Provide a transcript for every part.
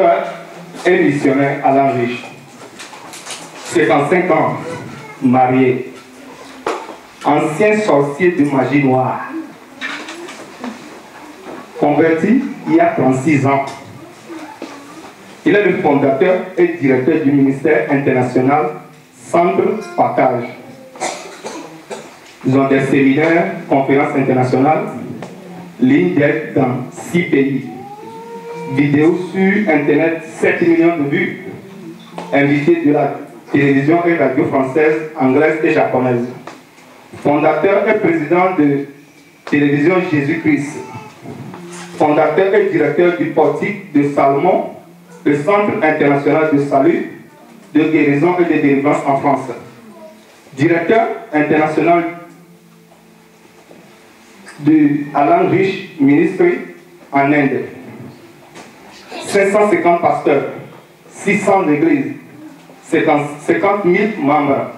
pasteur et missionnaire Alain Riche. 55 ans, marié. Ancien sorcier de magie noire. Converti il y a 36 ans. Il est le fondateur et directeur du ministère international Centre Partage. Ils ont des séminaires, conférences internationales, ligne d'aide dans 6 pays. Vidéos sur Internet, 7 millions de vues. Invité de la télévision et radio française, anglaise et japonaise. Fondateur et président de télévision Jésus-Christ. Fondateur et directeur du portique de Salomon, le Centre international de salut, de guérison et de délivrance en France. Directeur international de Alain Riche Ministry en Inde. 550 pasteurs, 600 églises, 50 000 membres.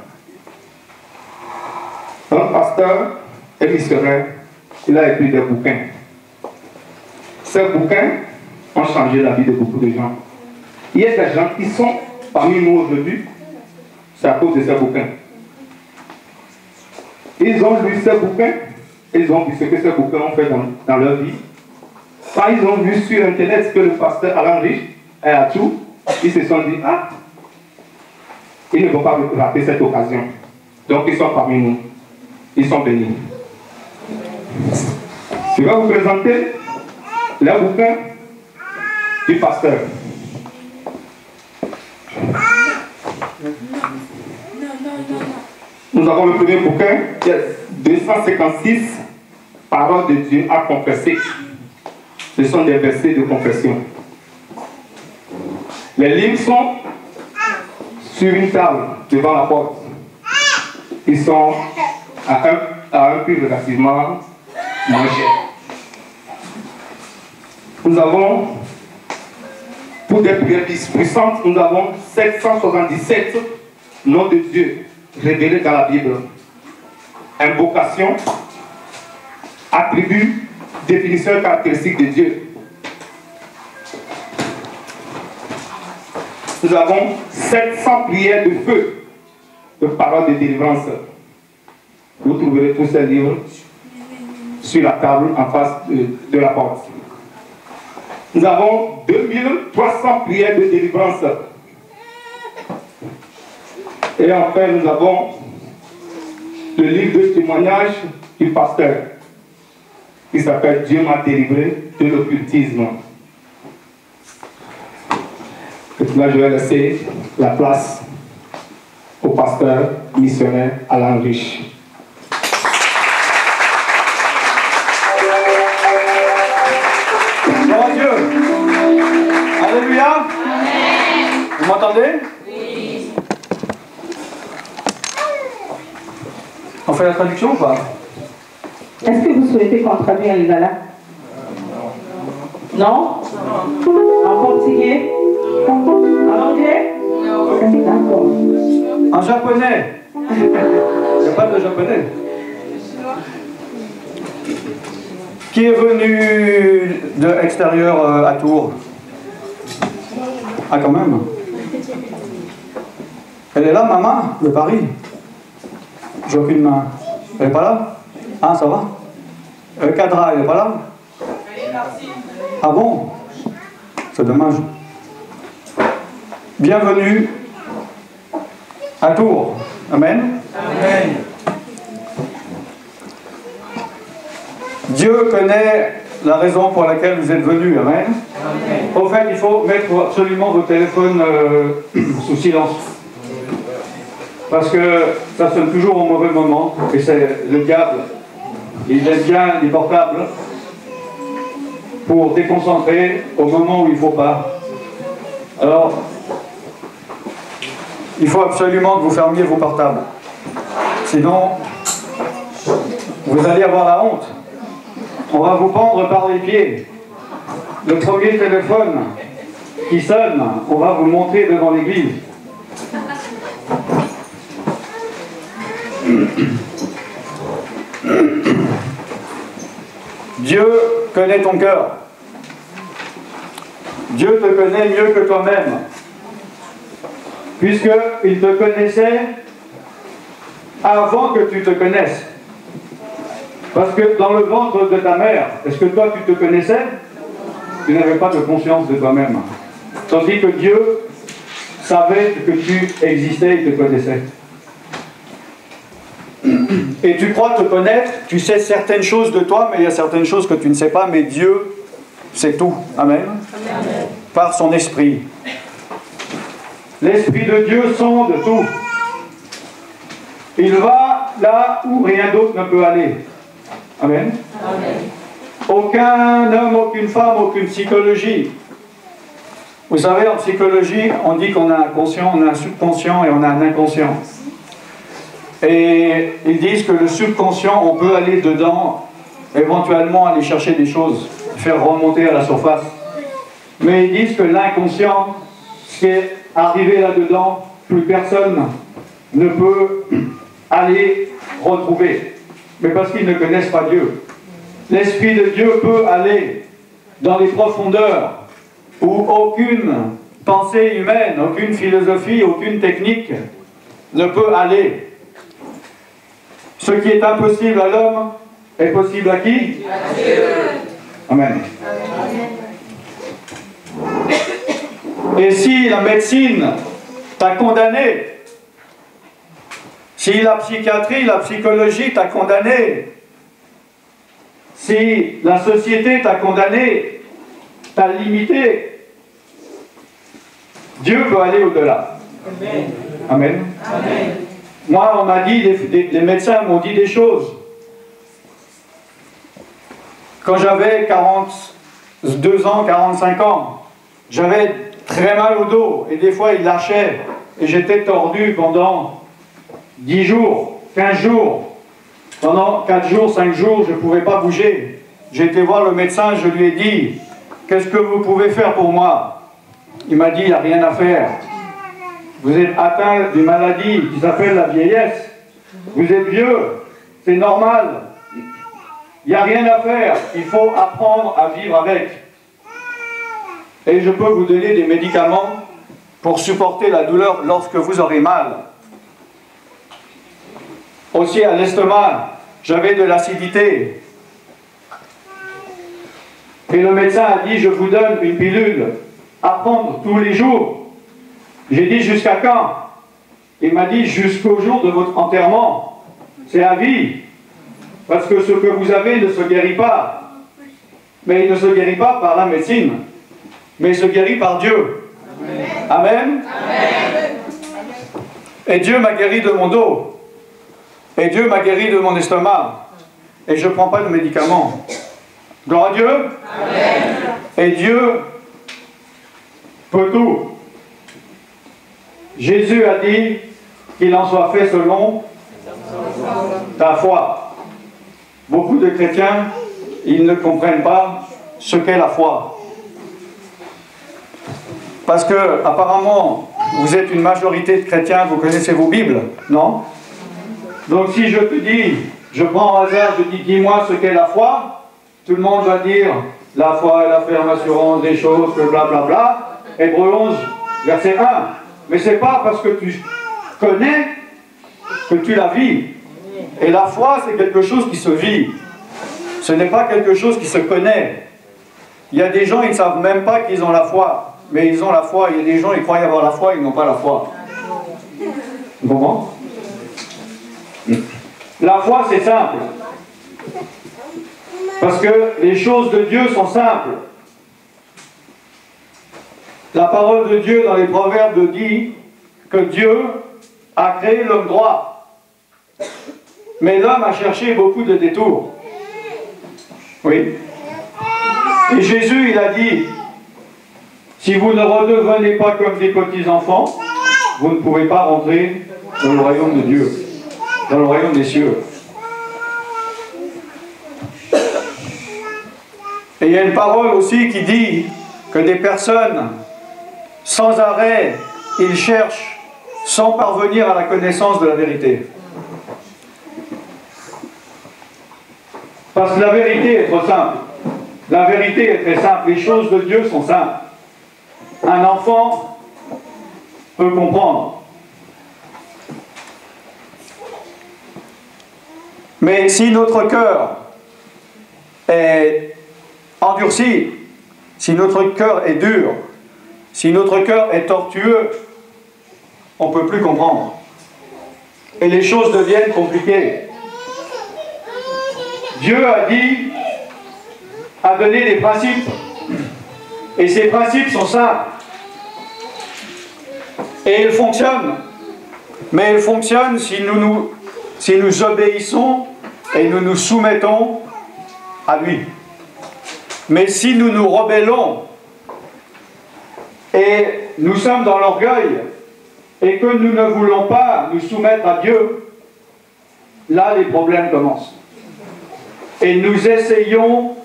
Un pasteur et missionnaire, il a écrit des bouquins. Ces bouquins ont changé la vie de beaucoup de gens. Il y a des gens qui sont parmi nous aujourd'hui, c'est à cause de ces bouquins. Ils ont lu ces bouquins, ils ont vu ce que ces bouquins ont fait dans leur vie. Quand ils ont vu sur Internet que le pasteur Alain Riche est à tout, ils se sont dit, ah, ils ne vont pas rater cette occasion. Donc ils sont parmi nous. Ils sont bénis. Je vais vous présenter les bouquins du pasteur. Nous avons le premier bouquin, 256 paroles de Dieu à confesser. Ce sont des versets de confession. Les livres sont sur une table devant la porte. Ils sont à un prix relativement moins cher. Nous avons, pour des prières puissantes, nous avons 777 noms de Dieu révélés dans la Bible. Invocation, attributs, définition caractéristique de Dieu. Nous avons 700 prières de feu, de paroles de délivrance. Vous trouverez tous ces livres sur la table en face de la porte. Nous avons 2300 prières de délivrance. Et enfin, nous avons le livre de témoignage du pasteur qui s'appelle Dieu m'a délivré de l'occultisme. Maintenant, je vais laisser la place au pasteur missionnaire Alain Riche. Gloire à Dieu. Alléluia. Amen. Vous m'entendez? Oui. On fait la traduction ou pas? Est-ce que vous souhaitez qu'on traduise en lingala? Non? En portugais? En anglais? D'accord. En japonais? Il n'y a pas de japonais. Qui est venu de l'extérieur à Tours? Ah, quand même. Elle est là, maman, de Paris. J'ai aucune main. Elle n'est pas là? Ah, ça va? Cadra, elle n'est pas là? Elle est partie. Ah bon? C'est dommage. Bienvenue à Tours. Amen. Amen. Dieu connaît la raison pour laquelle vous êtes venus. Amen. Amen. Au fait, il faut mettre absolument vos téléphones sous silence. Parce que ça sonne toujours au mauvais moment. Et c'est le diable. Il aime bien les portables pour déconcentrer au moment où il ne faut pas. Alors, il faut absolument que vous fermiez vos portables. Sinon, vous allez avoir la honte. On va vous pendre par les pieds. Le premier téléphone qui sonne, on va vous montrer devant l'église. Dieu connaît ton cœur. Dieu te connaît mieux que toi-même, puisqu'il te connaissait avant que tu te connaisses. Parce que dans le ventre de ta mère, est-ce que toi tu te connaissais? Tu n'avais pas de conscience de toi-même. Tandis que Dieu savait que tu existais et te connaissait. Et tu crois te connaître, tu sais certaines choses de toi, mais il y a certaines choses que tu ne sais pas, mais Dieu sait tout. Amen. Amen. Par son esprit. L'esprit de Dieu sonde tout. Il va là où rien d'autre ne peut aller. Amen. Amen. Aucun homme, aucune femme, aucune psychologie. Vous savez, en psychologie, on dit qu'on a un conscient, on a un subconscient et on a un inconscient. Et ils disent que le subconscient, on peut aller dedans, éventuellement aller chercher des choses, faire remonter à la surface. Mais ils disent que l'inconscient, ce qui est arrivé là-dedans, plus personne ne peut aller retrouver. Mais parce qu'ils ne connaissent pas Dieu. L'Esprit de Dieu peut aller dans les profondeurs où aucune pensée humaine, aucune philosophie, aucune technique ne peut aller. Ce qui est impossible à l'homme est possible à qui? À Dieu. Amen. Et si la médecine t'a condamné, si la psychiatrie, la psychologie t'a condamné, si la société t'a condamné, t'a limité, Dieu peut aller au-delà. Amen. Amen. Amen. Moi, on m'a dit, les médecins m'ont dit des choses. Quand j'avais 42 ans, 45 ans, j'avais très mal au dos, et des fois il lâchait, et j'étais tordu pendant 10 jours, 15 jours. Pendant 4 jours, 5 jours, je ne pouvais pas bouger. J'ai été voir le médecin, je lui ai dit, qu'est-ce que vous pouvez faire pour moi? Il m'a dit, il n'y a rien à faire. Vous êtes atteint d'une maladie qui s'appelle la vieillesse. Vous êtes vieux, c'est normal. Il n'y a rien à faire, il faut apprendre à vivre avec. Et je peux vous donner des médicaments pour supporter la douleur lorsque vous aurez mal. Aussi à l'estomac, j'avais de l'acidité. Et le médecin a dit, je vous donne une pilule à prendre tous les jours. J'ai dit, jusqu'à quand? Il m'a dit, jusqu'au jour de votre enterrement. C'est à vie. Parce que ce que vous avez ne se guérit pas. Mais il ne se guérit pas par la médecine. Mais il se guérit par Dieu. Amen. Amen. Amen. Et Dieu m'a guéri de mon dos. Et Dieu m'a guéri de mon estomac. Et je ne prends pas de médicaments. Gloire à Dieu. Amen. Et Dieu peut tout. Jésus a dit qu'il en soit fait selon ta foi. Beaucoup de chrétiens, ils ne comprennent pas ce qu'est la foi. Parce que, apparemment, vous êtes une majorité de chrétiens, vous connaissez vos Bibles, non? Donc si je te dis, je prends au hasard, je dis, dis-moi ce qu'est la foi, tout le monde va dire, la foi est la ferme assurance des choses, que blablabla. Hébreux 11, verset 1. Mais ce n'est pas parce que tu connais que tu la vis. Et la foi, c'est quelque chose qui se vit. Ce n'est pas quelque chose qui se connaît. Il y a des gens, ils ne savent même pas qu'ils ont la foi. Mais ils ont la foi. Il y a des gens, ils croient avoir la foi, ils n'ont pas la foi. Vous comprenez? La foi, c'est simple. Parce que les choses de Dieu sont simples. La parole de Dieu dans les Proverbes dit que Dieu a créé l'homme droit. Mais l'homme a cherché beaucoup de détours. Oui. Et Jésus, il a dit, si vous ne redevenez pas comme des petits-enfants, vous ne pouvez pas rentrer dans le royaume de Dieu, dans le royaume des cieux. Et il y a une parole aussi qui dit que des personnes, sans arrêt, ils cherchent sans parvenir à la connaissance de la vérité. Parce que la vérité est trop simple. La vérité est très simple. Les choses de Dieu sont simples. un enfant peut comprendre. Mais si notre cœur est endurci, si notre cœur est dur, si notre cœur est tortueux, on ne peut plus comprendre. Et les choses deviennent compliquées. Dieu a donné des principes. Et ces principes sont simples. Et ils fonctionnent. Mais ils fonctionnent si nous obéissons et nous nous soumettons à lui. Mais si nous nous rebellons et nous sommes dans l'orgueil et que nous ne voulons pas nous soumettre à Dieu, là les problèmes commencent. Et nous essayons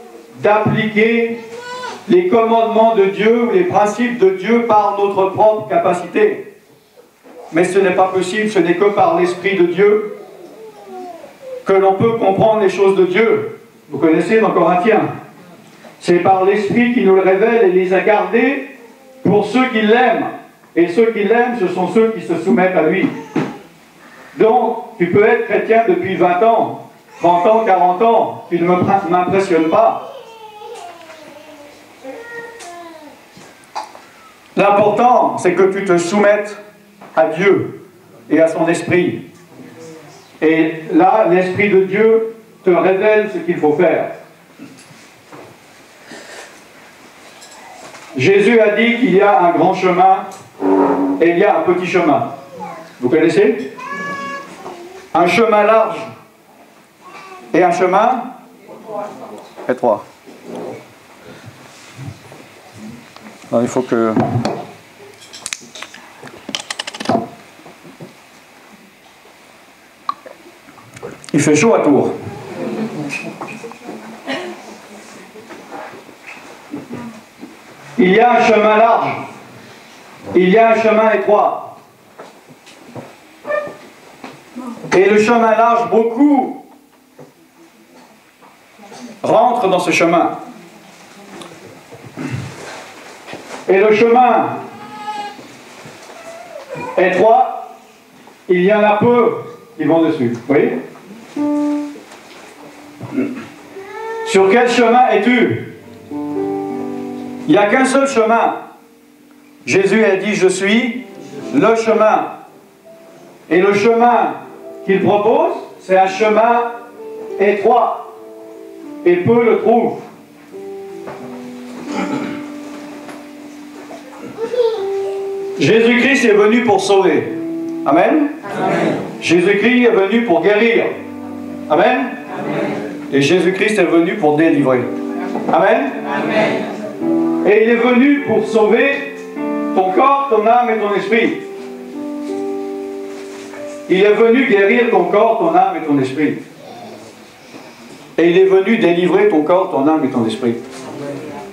d'appliquer les commandements de Dieu, les principes de Dieu par notre propre capacité. Mais ce n'est pas possible, ce n'est que par l'Esprit de Dieu que l'on peut comprendre les choses de Dieu. Vous connaissez dans Corinthiens. C'est par l'Esprit qui nous le révèle et les a gardés pour ceux qui l'aiment. Et ceux qui l'aiment, ce sont ceux qui se soumettent à lui. Donc, tu peux être chrétien depuis 20 ans, 30 ans, 40 ans, tu ne m'impressionnes pas. L'important, c'est que tu te soumettes à Dieu et à son esprit. Et là, l'Esprit de Dieu te révèle ce qu'il faut faire. Jésus a dit qu'il y a un grand chemin et il y a un petit chemin. Vous connaissez? Un chemin large et un chemin étroit. Alors, il faut que... Il fait chaud à Tours. Il y a un chemin large. Il y a un chemin étroit. Et le chemin large, beaucoup rentrent dans ce chemin. Et le chemin étroit, il y en a peu qui vont dessus. Vous voyez? Sur quel chemin es-tu? Il n'y a qu'un seul chemin. Jésus a dit, je suis le chemin. Et le chemin qu'il propose, c'est un chemin étroit. Et peu le trouvent. Jésus-Christ est venu pour sauver. Amen. Amen. Jésus-Christ est venu pour guérir. Amen. Amen. Et Jésus-Christ est venu pour délivrer. Amen. Amen. Et il est venu pour sauver ton corps, ton âme et ton esprit. Il est venu guérir ton corps, ton âme et ton esprit. Et il est venu délivrer ton corps, ton âme et ton esprit.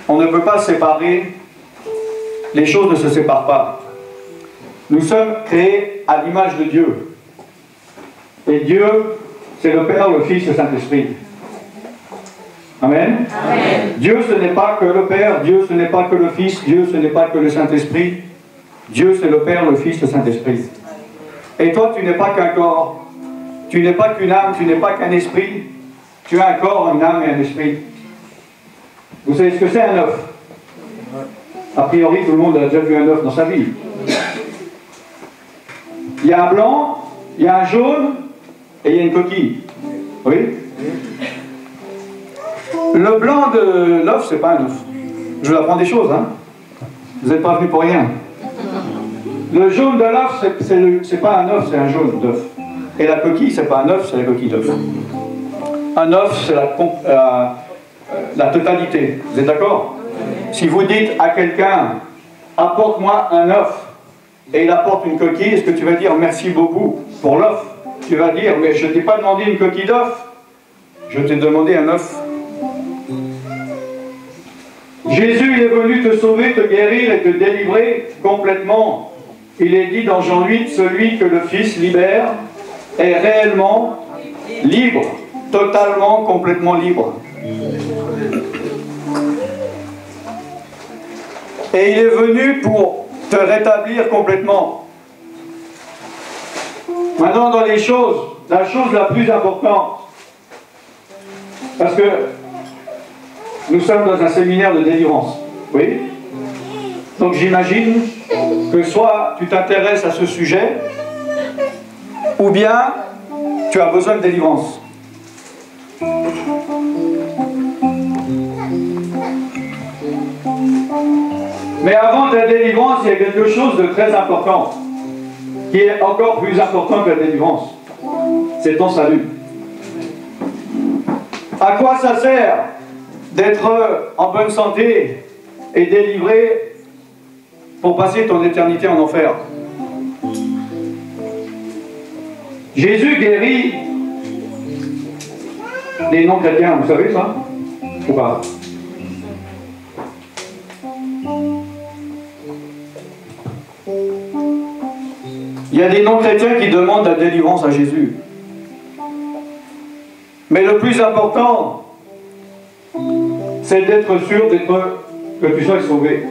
On ne peut pas séparer. Les choses ne se séparent pas. Nous sommes créés à l'image de Dieu. Et Dieu, c'est le Père, le Fils et le Saint-Esprit. Amen. Amen. Dieu, ce n'est pas que le Père, Dieu, ce n'est pas que le Fils, Dieu, ce n'est pas que le Saint-Esprit. Dieu, c'est le Père, le Fils et le Saint-Esprit. Et toi, tu n'es pas qu'un corps. Tu n'es pas qu'une âme, tu n'es pas qu'un esprit. Tu as un corps, une âme et un esprit. Vous savez ce que c'est un œuf? A priori, tout le monde a déjà vu un œuf dans sa vie. Il y a un blanc, il y a un jaune et il y a une coquille. Oui? Le blanc de l'œuf, c'est pas un œuf. Je vous apprends des choses, hein? Vous n'êtes pas venu pour rien. Le jaune de l'œuf, c'est pas un œuf, c'est un jaune d'œuf. Et la coquille, c'est pas un œuf, c'est la coquille d'œuf. Un œuf, c'est la totalité. Vous êtes d'accord? Si vous dites à quelqu'un, apporte-moi un œuf, et il apporte une coquille, est-ce que tu vas dire merci beaucoup pour l'œuf? Tu vas dire, mais je ne t'ai pas demandé une coquille d'œuf, je t'ai demandé un œuf. Jésus il est venu te sauver, te guérir et te délivrer complètement. Il est dit dans Jean 8, celui que le Fils libère est réellement libre, totalement, complètement libre. Et il est venu pour te rétablir complètement. Maintenant, dans les choses, la chose la plus importante, parce que nous sommes dans un séminaire de délivrance, oui? Donc j'imagine que soit tu t'intéresses à ce sujet, ou bien tu as besoin de délivrance. Mais avant ta délivrance, il y a quelque chose de très important, qui est encore plus important que la délivrance. C'est ton salut. À quoi ça sert d'être en bonne santé et délivré pour passer ton éternité en enfer? Jésus guérit les non-chrétiens, vous savez ça? Ou pas? Il y a des non-chrétiens qui demandent la délivrance à Jésus. Mais le plus important, c'est d'être sûr que tu sois sauvé.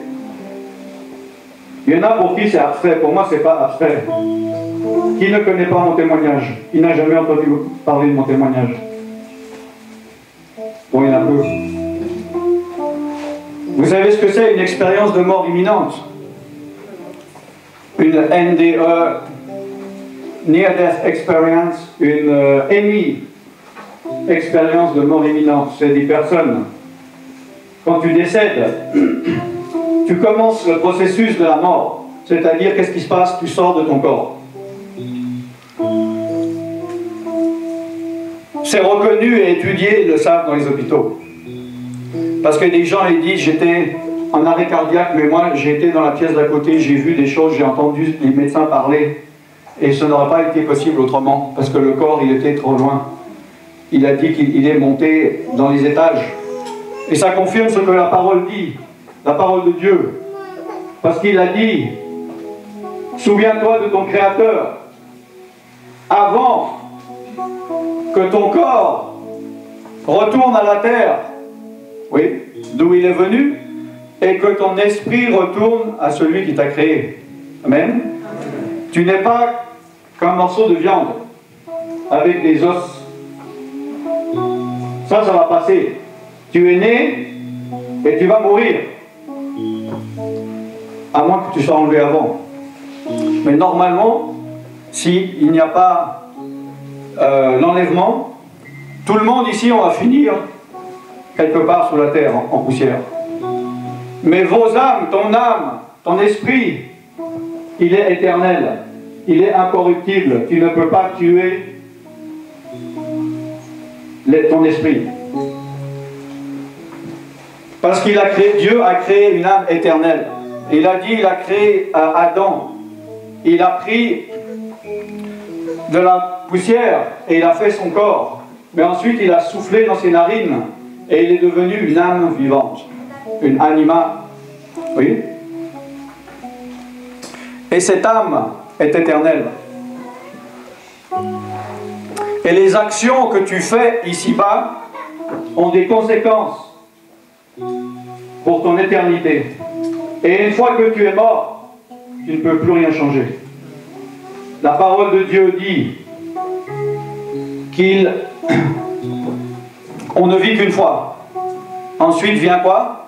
Il y en a pour qui c'est abstrait. Pour moi, c'est pas abstrait. Qui ne connaît pas mon témoignage? Qui n'a jamais entendu parler de mon témoignage? Bon, il y en a peu. Vous savez ce que c'est une expérience de mort imminente? Une NDE, Near Death Experience, une EMI, expérience de mort imminente. C'est des personnes, quand tu décèdes, tu commences le processus de la mort. C'est-à-dire, qu'est-ce qui se passe? Tu sors de ton corps. C'est reconnu et étudié, ils le savent dans les hôpitaux. Parce que des gens, ils disent, j'étais en arrêt cardiaque, mais moi, j'ai été dans la pièce d'à côté, j'ai vu des choses, j'ai entendu les médecins parler, et ce n'aurait pas été possible autrement, parce que le corps, il était trop loin. Il a dit qu'il est monté dans les étages. Et ça confirme ce que la parole dit, la parole de Dieu. Parce qu'il a dit, souviens-toi de ton Créateur, avant que ton corps retourne à la terre, oui, d'où il est venu, et que ton esprit retourne à celui qui t'a créé. Amen. Tu n'es pas qu'un morceau de viande avec des os. Ça va passer. Tu es né et tu vas mourir. À moins que tu sois enlevé avant. Mais normalement, s'il n'y a pas l'enlèvement, tout le monde ici, on va finir quelque part sur la terre, en poussière. Mais vos âmes, ton esprit, il est éternel, il est incorruptible. Tu ne peux pas tuer ton esprit. Parce qu'il a créé, Dieu a créé une âme éternelle. Il a dit, il a créé Adam. Il a pris de la poussière et il a fait son corps. Mais ensuite, il a soufflé dans ses narines et il est devenu une âme vivante. Une anima. Oui. Et cette âme est éternelle. Et les actions que tu fais ici-bas ont des conséquences pour ton éternité. Et une fois que tu es mort, tu ne peux plus rien changer. La parole de Dieu dit qu'on ne vit qu'une fois. Ensuite vient quoi?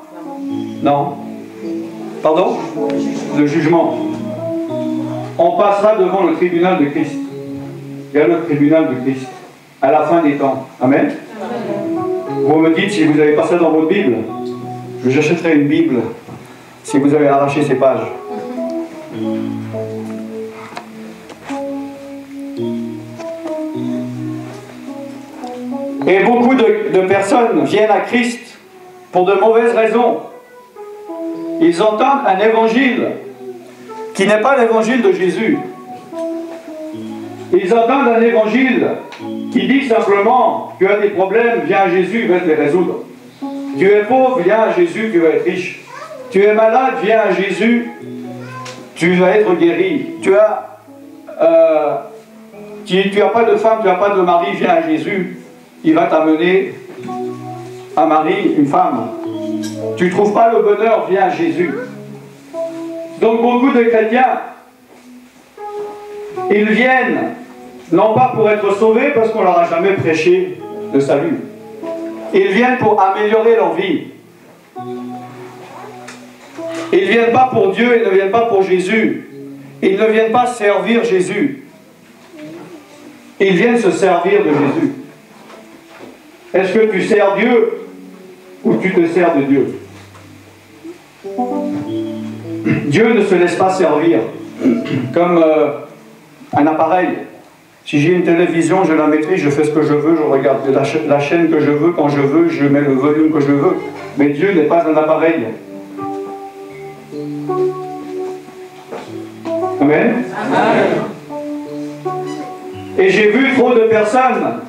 Non. Pardon? Le jugement. On passera devant le tribunal de Christ. Il y a le tribunal de Christ à la fin des temps. Amen. Vous me dites si vous n'avez pas ça dans votre Bible. J'achèterai une Bible si vous avez arraché ces pages. Et beaucoup de personnes viennent à Christ pour de mauvaises raisons. Ils entendent un évangile qui n'est pas l'évangile de Jésus. Ils entendent un évangile qui dit simplement: tu as des problèmes, viens à Jésus, il va te les résoudre. Tu es pauvre, viens à Jésus, tu vas être riche. Tu es malade, viens à Jésus, tu vas être guéri. Tu as pas de femme, tu n'as pas de mari, viens à Jésus, il va t'amener un mari, une femme. Tu ne trouves pas le bonheur, viens à Jésus. Donc beaucoup de chrétiens, ils viennent, non pas pour être sauvés, parce qu'on leur a jamais prêché le salut. Ils viennent pour améliorer leur vie. Ils ne viennent pas pour Dieu, ils ne viennent pas pour Jésus. Ils ne viennent pas servir Jésus. Ils viennent se servir de Jésus. Est-ce que tu sers Dieu ou tu te sers de Dieu? Dieu ne se laisse pas servir comme un appareil. Si j'ai une télévision, je la maîtrise, je fais ce que je veux, je regarde la chaîne que je veux, quand je veux, je mets le volume que je veux. Mais Dieu n'est pas un appareil. Amen. Amen. Et j'ai vu trop de personnes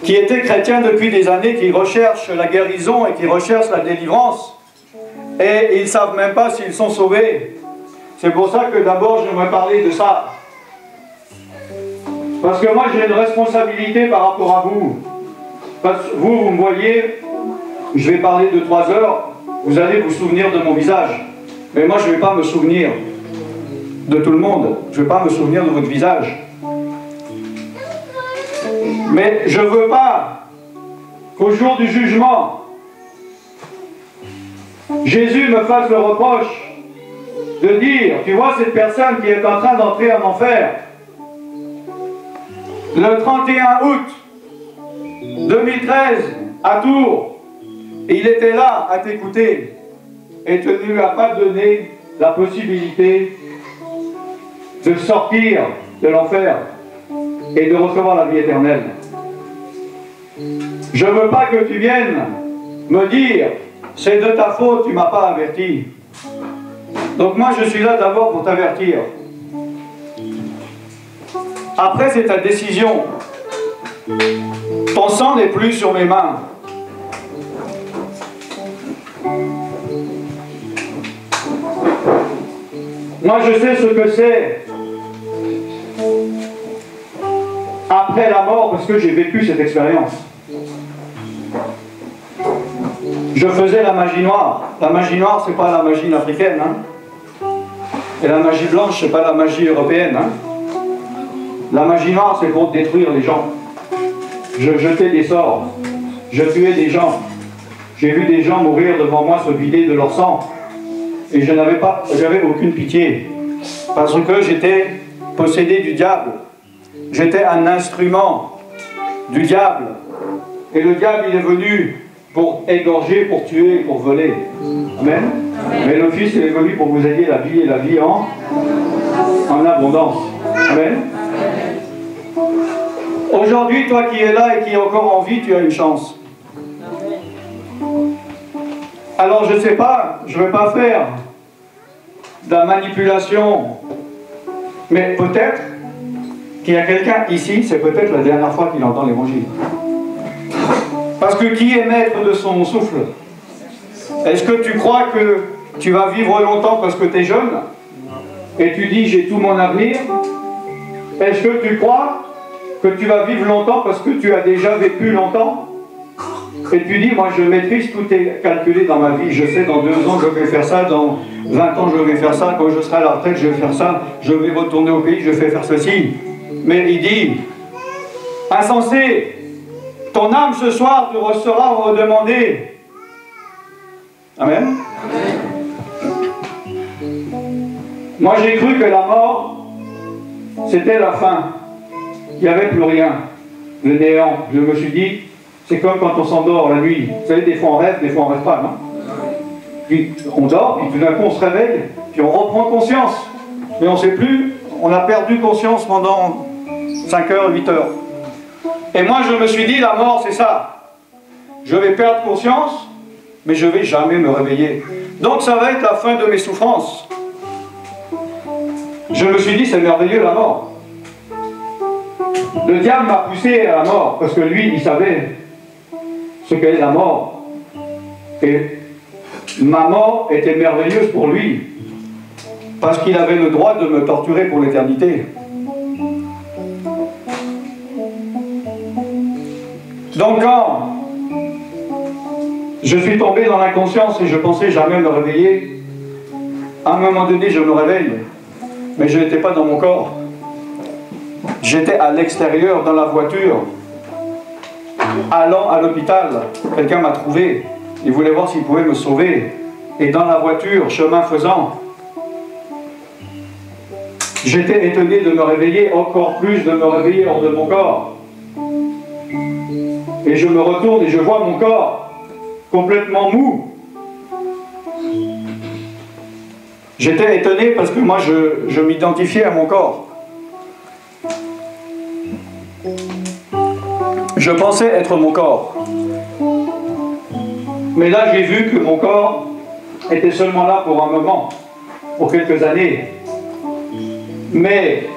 qui étaient chrétiens depuis des années, qui recherchent la guérison et qui recherchent la délivrance. Et ils ne savent même pas s'ils sont sauvés. C'est pour ça que d'abord j'aimerais parler de ça. Parce que moi j'ai une responsabilité par rapport à vous. Parce que vous me voyez, je vais parler de 3 heures, vous allez vous souvenir de mon visage. Mais moi je ne vais pas me souvenir de tout le monde. Je ne vais pas me souvenir de votre visage. Mais je ne veux pas qu'au jour du jugement, Jésus me fasse le reproche de dire, tu vois cette personne qui est en train d'entrer en enfer, le 31 août 2013, à Tours, il était là à t'écouter et tu ne lui as pas donné la possibilité de sortir de l'enfer et de recevoir la vie éternelle. Je ne veux pas que tu viennes me dire c'est de ta faute, tu ne m'as pas averti. Donc moi je suis là d'abord pour t'avertir. Après c'est ta décision. Ton sang n'est plus sur mes mains. Moi je sais ce que c'est après la mort parce que j'ai vécu cette expérience. Je faisais la magie noire. La magie noire, c'est pas la magie africaine. Hein. Et la magie blanche, c'est pas la magie européenne. Hein. La magie noire, c'est pour détruire les gens. Je jetais des sorts. Je tuais des gens. J'ai vu des gens mourir devant moi, se vider de leur sang. Et je j'avais aucune pitié. Parce que j'étais possédé du diable. J'étais un instrument du diable. Et le diable, il est venu pour égorger, pour tuer, pour voler. Amen. Amen. Mais le Fils, il est venu pour vous aider la vie et la vie en abondance. Amen. Aujourd'hui, toi qui es là et qui es encore en vie, tu as une chance. Alors je ne sais pas, je ne vais pas faire de la manipulation, mais peut-être qu'il y a quelqu'un ici, c'est peut-être la dernière fois qu'il entend l'évangile. Parce que qui est maître de son souffle? Est-ce que tu crois que tu vas vivre longtemps parce que tu es jeune? Et tu dis j'ai tout mon avenir? Est-ce que tu crois que tu vas vivre longtemps parce que tu as déjà vécu longtemps? Et tu dis moi je maîtrise, tout est calculé dans ma vie, je sais dans 2 ans je vais faire ça, dans 20 ans je vais faire ça, quand je serai à la retraite je vais faire ça, je vais retourner au pays, je vais faire ceci. Mais il dit, insensé, ton âme ce soir te sera redemandée. Amen. Moi j'ai cru que la mort, c'était la fin. Il n'y avait plus rien. Le néant. Je me suis dit, c'est comme quand on s'endort la nuit. Vous savez, des fois on rêve, des fois on ne rêve pas, non? Puis on dort, puis tout d'un coup on se réveille, puis on reprend conscience. Mais on ne sait plus, on a perdu conscience pendant 5 heures, 8 heures. Et moi je me suis dit, la mort c'est ça. Je vais perdre conscience, mais je ne vais jamais me réveiller. Donc ça va être la fin de mes souffrances. Je me suis dit, c'est merveilleux la mort. Le diable m'a poussé à la mort, parce que lui, il savait ce qu'est la mort. Et ma mort était merveilleuse pour lui, parce qu'il avait le droit de me torturer pour l'éternité. Donc quand je suis tombé dans l'inconscience et je pensais jamais me réveiller, À un moment donné, je me réveille, mais je n'étais pas dans mon corps. J'étais à l'extérieur, dans la voiture, allant à l'hôpital. Quelqu'un m'a trouvé, il voulait voir s'il pouvait me sauver. Et dans la voiture, chemin faisant, j'étais étonné de me réveiller, encore plus de me réveiller hors de mon corps. Et je me retourne et je vois mon corps complètement mou. J'étais étonné parce que moi je m'identifiais à mon corps. Je pensais être mon corps. Mais là j'ai vu que mon corps était seulement là pour un moment, pour quelques années. Mais,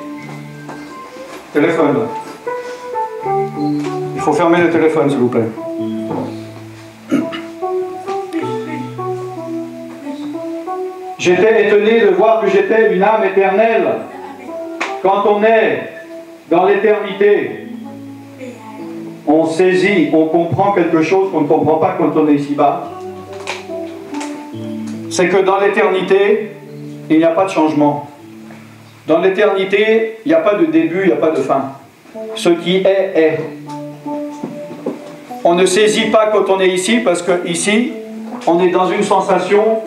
téléphone. Il faut fermer le téléphone, s'il vous plaît. J'étais étonné de voir que j'étais une âme éternelle. Quand on est dans l'éternité, on saisit, on comprend quelque chose qu'on ne comprend pas quand on est ici-bas. C'est que dans l'éternité, il n'y a pas de changement. Dans l'éternité, il n'y a pas de début, il n'y a pas de fin. Ce qui est, est. On ne saisit pas quand on est ici, parce que ici, on est dans une sensation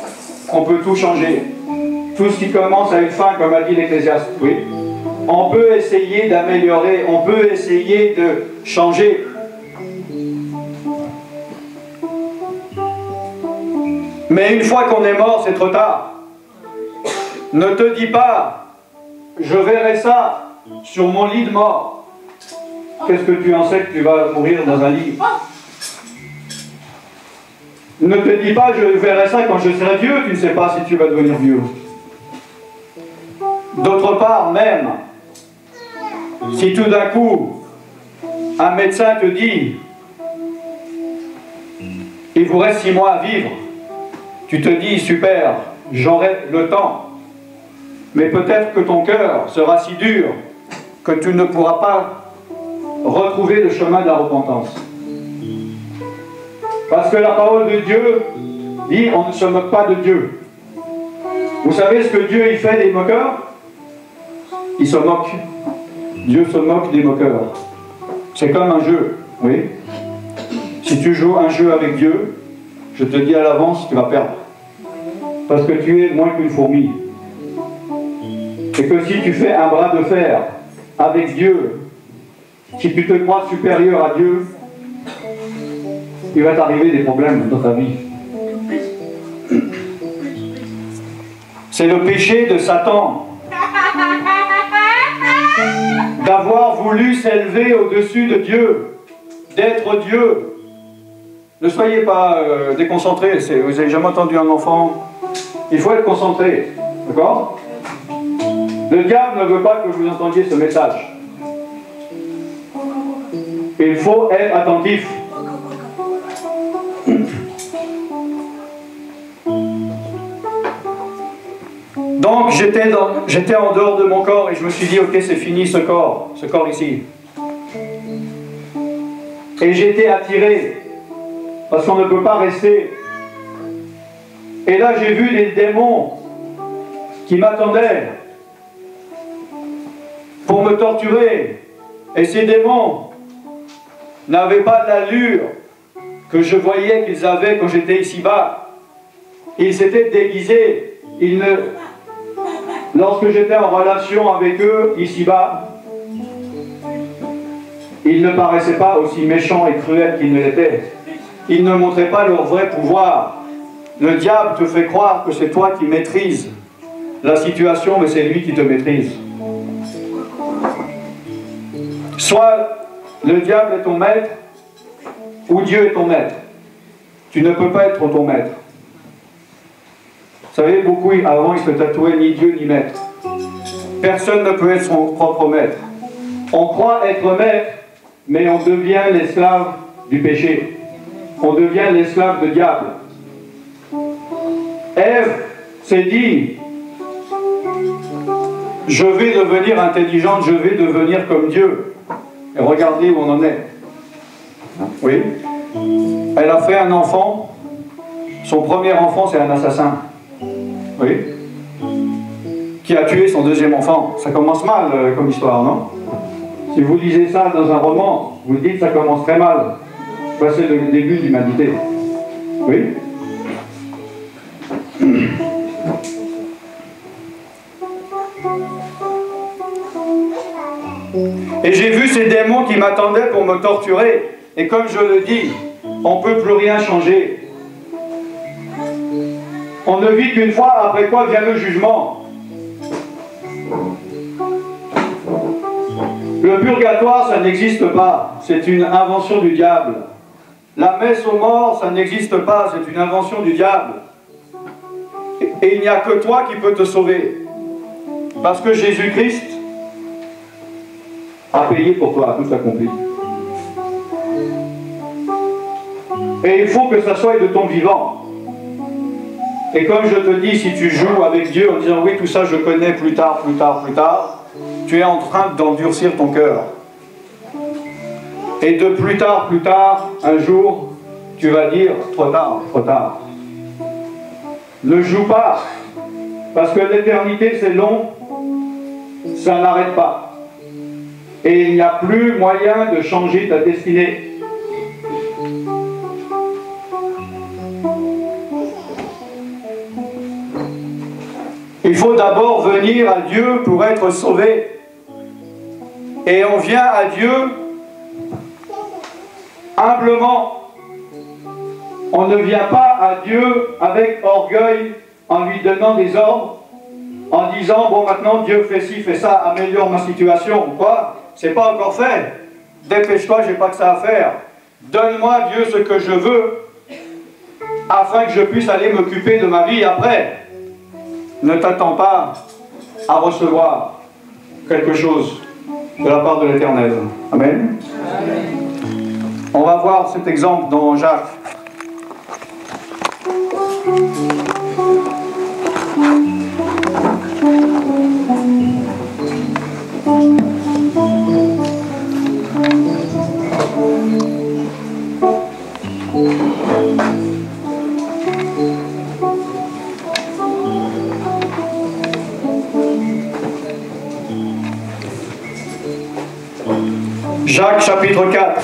qu'on peut tout changer. Tout ce qui commence a une fin, comme a dit l'Ecclésiaste. Oui. On peut essayer d'améliorer, on peut essayer de changer. Mais une fois qu'on est mort, c'est trop tard. Ne te dis pas, je verrai ça sur mon lit de mort. Qu'est-ce que tu en sais que tu vas mourir dans un lit? Ne te dis pas, je verrai ça quand je serai vieux, tu ne sais pas si tu vas devenir vieux. D'autre part, même, si tout d'un coup, un médecin te dit, il vous reste 6 mois à vivre, tu te dis, super, j'aurai le temps. Mais peut-être que ton cœur sera si dur que tu ne pourras pas retrouver le chemin de la repentance. Parce que la parole de Dieu dit, on ne se moque pas de Dieu. Vous savez ce que Dieu il fait des moqueurs? Il se moque. Dieu se moque des moqueurs. C'est comme un jeu, oui. Si tu joues un jeu avec Dieu, je te dis à l'avance, tu vas perdre. Parce que tu es moins qu'une fourmi. Et que si tu fais un bras de fer avec Dieu, si tu te crois supérieur à Dieu, il va t'arriver des problèmes dans ta vie. C'est le péché de Satan d'avoir voulu s'élever au-dessus de Dieu, d'être Dieu. Ne soyez pas déconcentrés. Vous n'avez jamais entendu un enfant? Il faut être concentré. D'accord? Le diable ne veut pas que vous entendiez ce message. Il faut être attentif. Donc j'étais en dehors de mon corps et je me suis dit, ok, c'est fini ce corps ici. Et j'étais attiré, parce qu'on ne peut pas rester. Et là j'ai vu des démons qui m'attendaient pour me torturer. Et ces démons n'avaient pas l'allure que je voyais qu'ils avaient quand j'étais ici-bas. Ils s'étaient déguisés. Lorsque j'étais en relation avec eux, ici-bas, ils ne paraissaient pas aussi méchants et cruels qu'ils ne l'étaient. Ils ne montraient pas leur vrai pouvoir. Le diable te fait croire que c'est toi qui maîtrises la situation, mais c'est lui qui te maîtrise. Soit le diable est ton maître, ou Dieu est ton maître. Tu ne peux pas être ton maître. Vous savez, beaucoup avant ils se tatouaient ni Dieu ni maître. Personne ne peut être son propre maître. On croit être maître, mais on devient l'esclave du péché. On devient l'esclave du diable. Ève s'est dit, je vais devenir intelligente, je vais devenir comme Dieu. Et regardez où on en est. Oui. Elle a fait un enfant. Son premier enfant, c'est un assassin. Oui. qui a tué son deuxième enfant. Ça commence mal comme histoire, non? Si vous lisez ça dans un roman, vous dites que ça commence très mal. Ben, c'est le début de l'humanité. Oui? Et j'ai vu ces démons qui m'attendaient pour me torturer. Et comme je le dis, on ne peut plus rien changer. On ne vit qu'une fois, après quoi vient le jugement. Le purgatoire, ça n'existe pas. C'est une invention du diable. La messe aux morts, ça n'existe pas. C'est une invention du diable. Et il n'y a que toi qui peux te sauver. Parce que Jésus-Christ a payé pour toi, tout accompli. Et il faut que ça soit de ton vivant. Et comme je te dis, si tu joues avec Dieu en disant « oui, tout ça je connais plus tard, plus tard, plus tard », tu es en train d'endurcir ton cœur. Et de plus tard, un jour, tu vas dire « trop tard, trop tard ». Ne joue pas, parce que l'éternité c'est long, ça n'arrête pas. Et il n'y a plus moyen de changer ta destinée. Il faut d'abord venir à Dieu pour être sauvé. Et on vient à Dieu humblement. On ne vient pas à Dieu avec orgueil en lui donnant des ordres, en disant, bon maintenant Dieu fait ci, fait ça, améliore ma situation. Quoi? C'est pas encore fait. Dépêche-toi, j'ai pas que ça à faire. Donne-moi Dieu ce que je veux, afin que je puisse aller m'occuper de ma vie après. Ne t'attends pas à recevoir quelque chose de la part de l'Éternel. Amen. On va voir cet exemple dans Jacques. Jacques chapitre 4.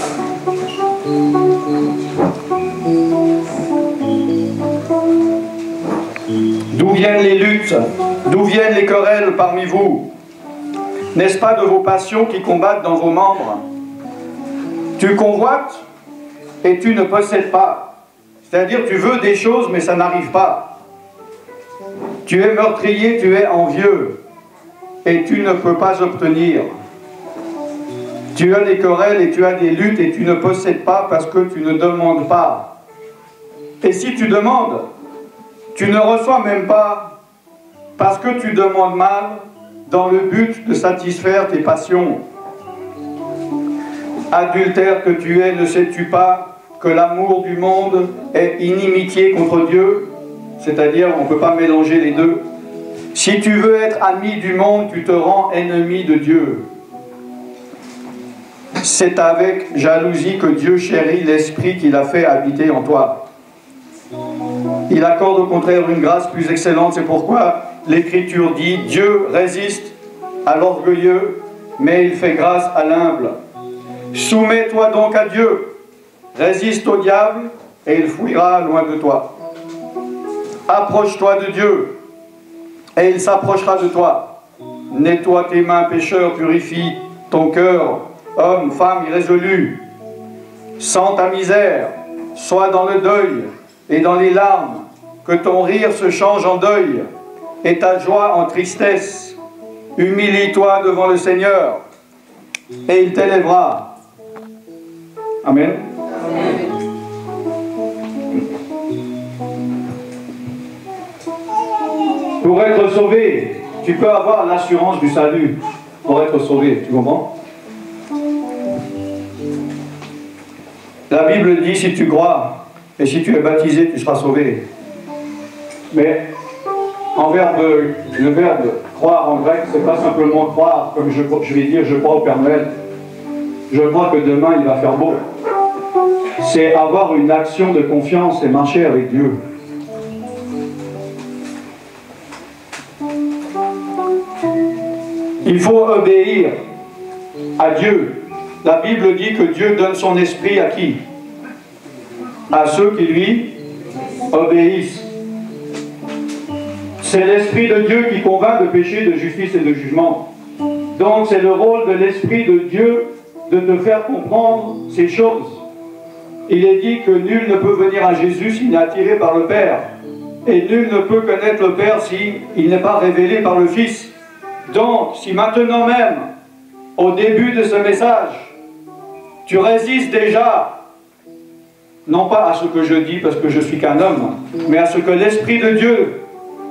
D'où viennent les luttes? D'où viennent les querelles parmi vous? N'est-ce pas de vos passions qui combattent dans vos membres? Tu convoites et tu ne possèdes pas. C'est-à-dire tu veux des choses mais ça n'arrive pas. Tu es meurtrier, tu es envieux et tu ne peux pas obtenir. Tu as des querelles et tu as des luttes et tu ne possèdes pas parce que tu ne demandes pas. Et si tu demandes, tu ne reçois même pas parce que tu demandes mal dans le but de satisfaire tes passions. Adultère que tu es, ne sais-tu pas que l'amour du monde est inimitié contre Dieu? C'est-à-dire, on ne peut pas mélanger les deux. Si tu veux être ami du monde, tu te rends ennemi de Dieu. C'est avec jalousie que Dieu chérit l'esprit qu'il a fait habiter en toi. Il accorde au contraire une grâce plus excellente. C'est pourquoi l'Écriture dit « Dieu résiste à l'orgueilleux, mais il fait grâce à l'humble. Soumets-toi donc à Dieu, résiste au diable, et il fuira loin de toi. Approche-toi de Dieu, et il s'approchera de toi. Nettoie tes mains, pécheur, purifie ton cœur, homme, femme irrésolu. Sens ta misère, sois dans le deuil et dans les larmes, que ton rire se change en deuil et ta joie en tristesse. Humilie-toi devant le Seigneur et il t'élèvera. Amen. Amen. Pour être sauvé, tu peux avoir l'assurance du salut. Pour être sauvé, tu comprends? La Bible dit, si tu crois et si tu es baptisé, tu seras sauvé. Mais le verbe croire en grec, c'est pas simplement croire, comme je vais dire, je crois au Père Noël. Je crois que demain il va faire beau. C'est avoir une action de confiance et marcher avec Dieu. Il faut obéir à Dieu. La Bible dit que Dieu donne son esprit à qui? À ceux qui lui obéissent. C'est l'esprit de Dieu qui convainc de péché, de justice et de jugement. Donc c'est le rôle de l'esprit de Dieu de te faire comprendre ces choses. Il est dit que nul ne peut venir à Jésus s'il n'est attiré par le Père. Et nul ne peut connaître le Père s'il n'est pas révélé par le Fils. Donc, si maintenant même, au début de ce message, tu résistes déjà, non pas à ce que je dis parce que je suis qu'un homme, mais à ce que l'Esprit de Dieu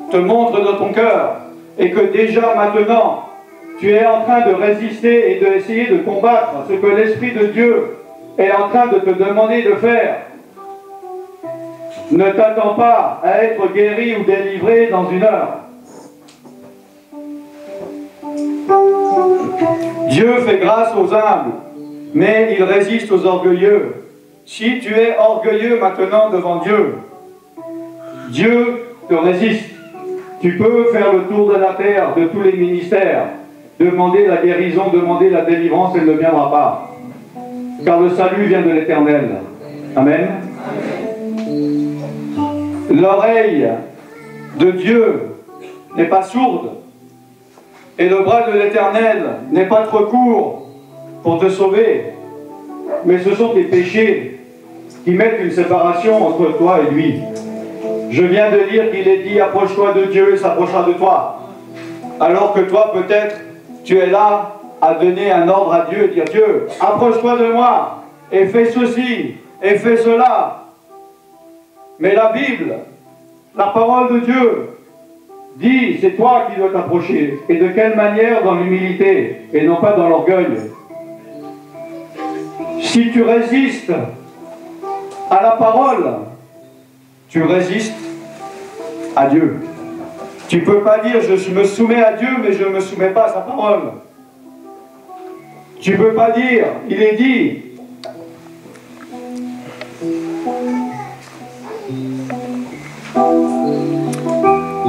te montre dans ton cœur, et que déjà maintenant, tu es en train de résister et d'essayer de combattre ce que l'Esprit de Dieu est en train de te demander de faire. Ne t'attends pas à être guéri ou délivré dans une heure. Dieu fait grâce aux humbles, mais il résiste aux orgueilleux. Si tu es orgueilleux maintenant devant Dieu, Dieu te résiste. Tu peux faire le tour de la terre, de tous les ministères, demander la guérison, demander la délivrance, elle ne viendra pas. Car le salut vient de l'Éternel. Amen. L'oreille de Dieu n'est pas sourde, et le bras de l'Éternel n'est pas trop court pour te sauver, mais ce sont tes péchés qui mettent une séparation entre toi et lui. Je viens de lire qu'il est dit « Approche-toi de Dieu et s'approchera de toi ». Alors que toi, peut-être, tu es là à donner un ordre à Dieu et dire « Dieu, approche-toi de moi et fais ceci et fais cela ». Mais la Bible, la parole de Dieu, dit « C'est toi qui dois t'approcher ». Et de quelle manière? Dans l'humilité et non pas dans l'orgueil. Si tu résistes à la parole, tu résistes à Dieu. Tu ne peux pas dire « Je me soumets à Dieu, mais je ne me soumets pas à sa parole ». Tu ne peux pas dire, il est dit,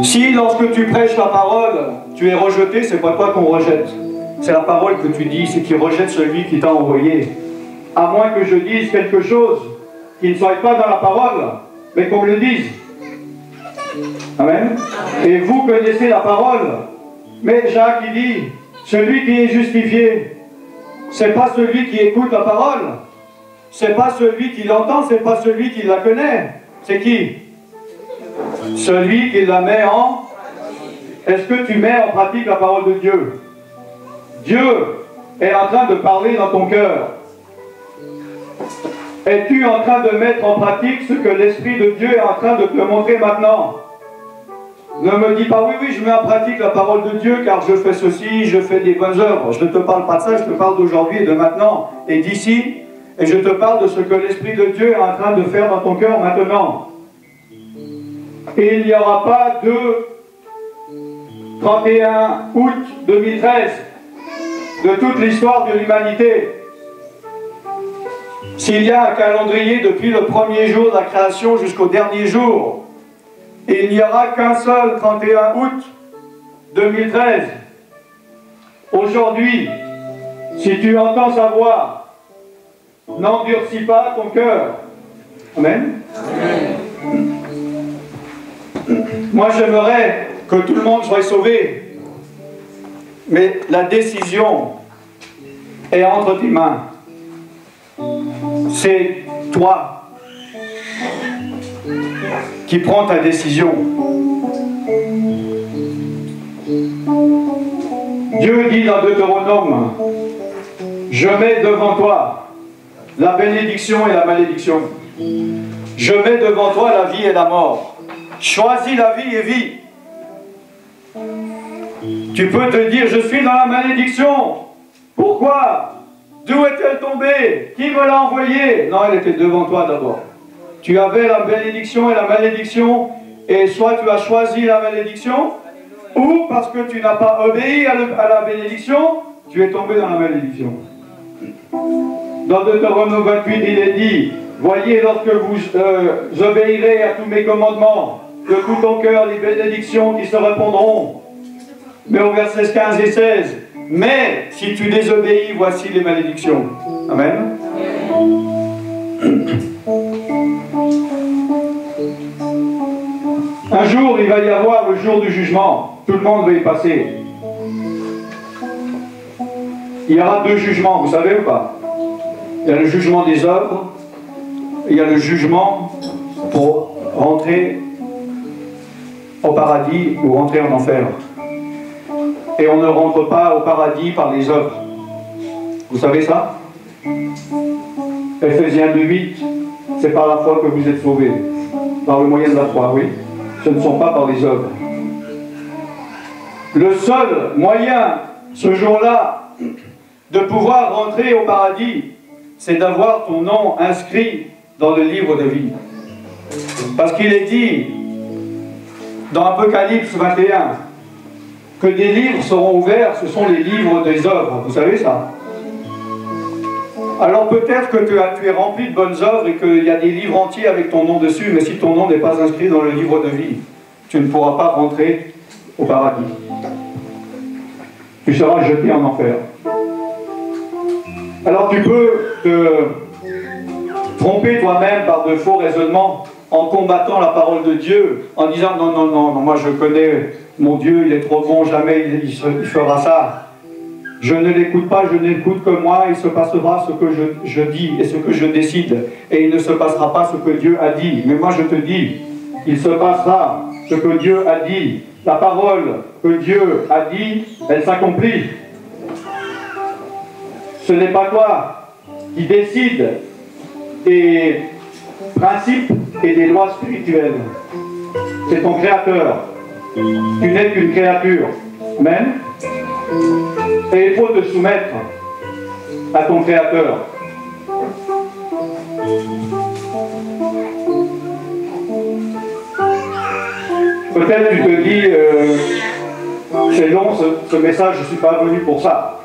si lorsque tu prêches la parole, tu es rejeté, c'est pas toi qu'on rejette. C'est la parole que tu dis, c'est qui rejette celui qui t'a envoyé. À moins que je dise quelque chose qui ne soit pas dans la parole, mais qu'on me le dise. Amen. Et vous connaissez la parole. Mais Jacques, il dit, celui qui est justifié, c'est pas celui qui écoute la parole, c'est pas celui qui l'entend, c'est pas celui qui la connaît. C'est qui? Celui qui la met en... Est-ce que tu mets en pratique la parole de Dieu? Dieu est en train de parler dans ton cœur. Es-tu en train de mettre en pratique ce que l'Esprit de Dieu est en train de te montrer maintenant? Ne me dis pas, oui, je mets en pratique la parole de Dieu car je fais ceci, je fais des bonnes œuvres. Je ne te parle pas de ça, je te parle d'aujourd'hui et de maintenant et d'ici. Et je te parle de ce que l'Esprit de Dieu est en train de faire dans ton cœur maintenant. Et il n'y aura pas de 31 août 2013 de toute l'histoire de l'humanité. S'il y a un calendrier depuis le premier jour de la création jusqu'au dernier jour, et il n'y aura qu'un seul 31 août 2013. Aujourd'hui, si tu entends sa voix, n'endurcis pas ton cœur. Amen. Amen. Moi, j'aimerais que tout le monde soit sauvé, mais la décision est entre tes mains. C'est toi qui prends ta décision. Dieu dit dans Deutéronome, je mets devant toi la bénédiction et la malédiction. Je mets devant toi la vie et la mort. Choisis la vie et vis. Tu peux te dire, je suis dans la malédiction. Pourquoi? D'où est-elle tombée? Qui me l'a envoyée? Non, elle était devant toi d'abord. Tu avais la bénédiction et la malédiction, et soit tu as choisi la malédiction, ou parce que tu n'as pas obéi à la bénédiction, tu es tombé dans la malédiction. Dans Deutéronome 28, il est dit, voyez, lorsque vous obéirez à tous mes commandements, de tout ton cœur, les bénédictions qui se répondront. Mais au verset 15 et 16, Mais si tu désobéis, voici les malédictions. Amen. Un jour, il va y avoir le jour du jugement. Tout le monde va y passer. Il y aura deux jugements, vous savez ou pas? Il y a le jugement des œuvres, et il y a le jugement pour rentrer au paradis ou rentrer en enfer. Et on ne rentre pas au paradis par les œuvres. Vous savez ça? Ephésiens 2:8, c'est par la foi que vous êtes sauvés. Par le moyen de la foi, oui. Ce ne sont pas par les œuvres. Le seul moyen, ce jour-là, de pouvoir rentrer au paradis, c'est d'avoir ton nom inscrit dans le livre de vie. Parce qu'il est dit, dans Apocalypse 21, que des livres seront ouverts, ce sont les livres des œuvres. Vous savez ça? Alors peut-être que tu es rempli de bonnes œuvres et qu'il y a des livres entiers avec ton nom dessus, mais si ton nom n'est pas inscrit dans le livre de vie, tu ne pourras pas rentrer au paradis. Tu seras jeté en enfer. Alors tu peux te tromper toi-même par de faux raisonnements en combattant la parole de Dieu, en disant non, non, non, non, moi je connais mon Dieu, il est trop bon, jamais il fera ça. Je ne l'écoute pas, je n'écoute que moi, il se passera ce que je dis et ce que je décide. Et il ne se passera pas ce que Dieu a dit. Mais moi je te dis, il se passera ce que Dieu a dit. La parole que Dieu a dit, elle s'accomplit. Ce n'est pas toi qui décide des principes et des lois spirituelles. C'est ton Créateur. Tu n'es qu'une créature. Amen. Et il faut te soumettre à ton Créateur. Peut-être tu te dis, c'est long ce message, je ne suis pas venu pour ça.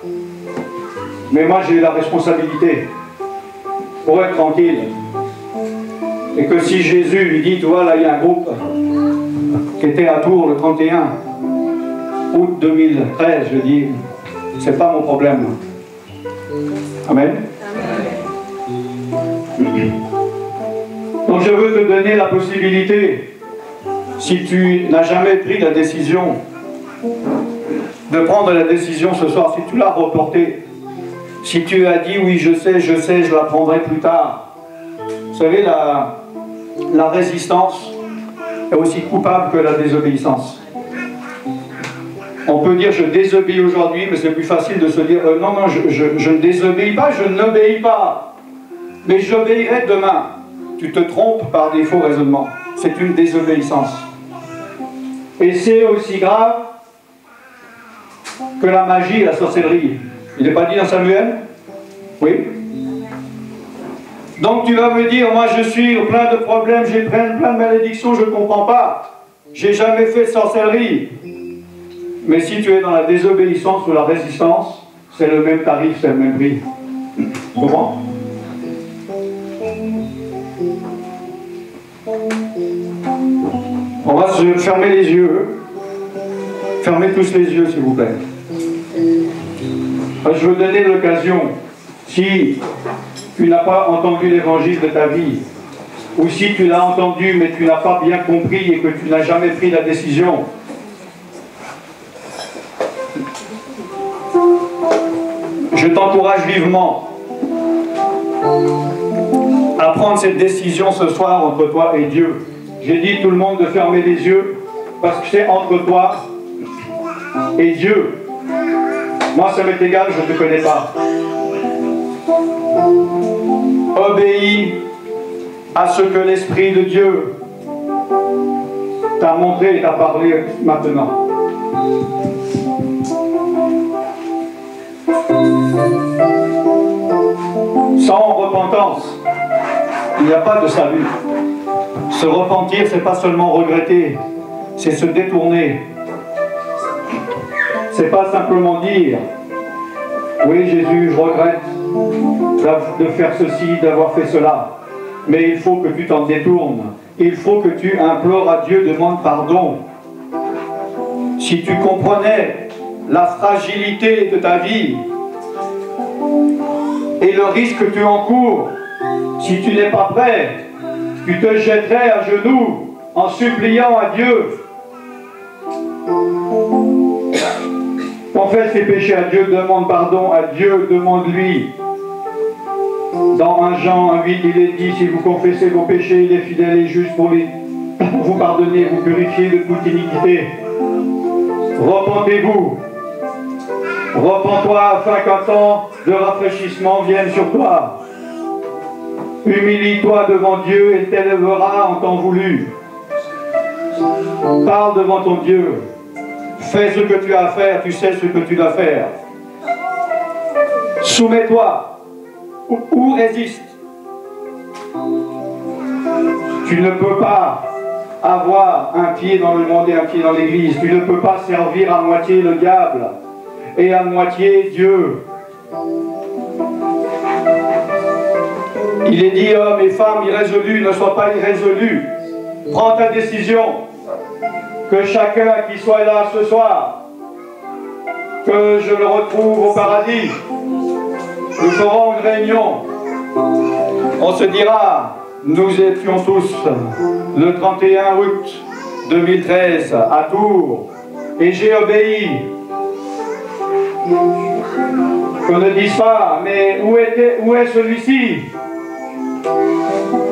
Mais moi j'ai la responsabilité pour être tranquille. Et que si Jésus lui dit, tu vois, là il y a un groupe qui était à Tours le 31 août 2013, je dis, c'est pas mon problème. Amen. Donc je veux te donner la possibilité, si tu n'as jamais pris la décision, de prendre la décision ce soir, si tu l'as reportée, si tu as dit oui je sais, je la prendrai plus tard. Vous savez, la résistance est aussi coupable que la désobéissance. On peut dire je désobéis aujourd'hui, mais c'est plus facile de se dire non, non, je ne désobéis pas, je n'obéis pas, mais j'obéirai demain. Tu te trompes par des faux raisonnements. C'est une désobéissance. Et c'est aussi grave que la magie et la sorcellerie. Il n'est pas dit dans Samuel? Oui. Donc tu vas me dire, moi je suis plein de problèmes, j'ai plein de malédictions, je ne comprends pas. J'ai jamais fait de sorcellerie. Mais si tu es dans la désobéissance ou la résistance, c'est le même tarif, c'est le même prix. Comment? On va se fermer les yeux. Fermez tous les yeux, s'il vous plaît. Je veux donner l'occasion, si tu n'as pas entendu l'évangile de ta vie, ou si tu l'as entendu mais tu n'as pas bien compris et que tu n'as jamais pris la décision, je t'encourage vivement à prendre cette décision ce soir entre toi et Dieu. J'ai dit tout le monde de fermer les yeux parce que c'est entre toi et Dieu. Moi ça m'est égal, je ne te connais pas. Obéis à ce que l'Esprit de Dieu t'a montré et t'a parlé maintenant. Sans repentance, il n'y a pas de salut. Se repentir, c'est pas seulement regretter, c'est se détourner. C'est pas simplement dire oui Jésus, je regrette de faire ceci, d'avoir fait cela. Mais il faut que tu t'en détournes. Il faut que tu implores à Dieu, demande pardon. Si tu comprenais la fragilité de ta vie et le risque que tu encours, si tu n'es pas prêt, tu te jetterais à genoux en suppliant à Dieu. Confesse tes péchés à Dieu, demande pardon à Dieu, demande-lui. Dans 1 Jean 8, il est dit, si vous confessez vos péchés, il est fidèle et juste pour vous pardonner, vous purifier de toute iniquité. Repentez-vous. Repens-toi afin qu'un temps de rafraîchissement vienne sur toi. Humilie-toi devant Dieu et t'élèvera en temps voulu. Parle devant ton Dieu. Fais ce que tu as à faire, tu sais ce que tu dois faire. Soumets-toi ou résiste. Tu ne peux pas avoir un pied dans le monde et un pied dans l'église. Tu ne peux pas servir à moitié le diable et à moitié Dieu. Il est dit, hommes et femmes irrésolus, ne sois pas irrésolus. Prends ta décision. Que chacun qui soit là ce soir, que je le retrouve au paradis. Nous ferons une réunion. On se dira, nous étions tous le 31 août 2013 à Tours et j'ai obéi. Qu'on ne dise pas, mais où est celui-ci?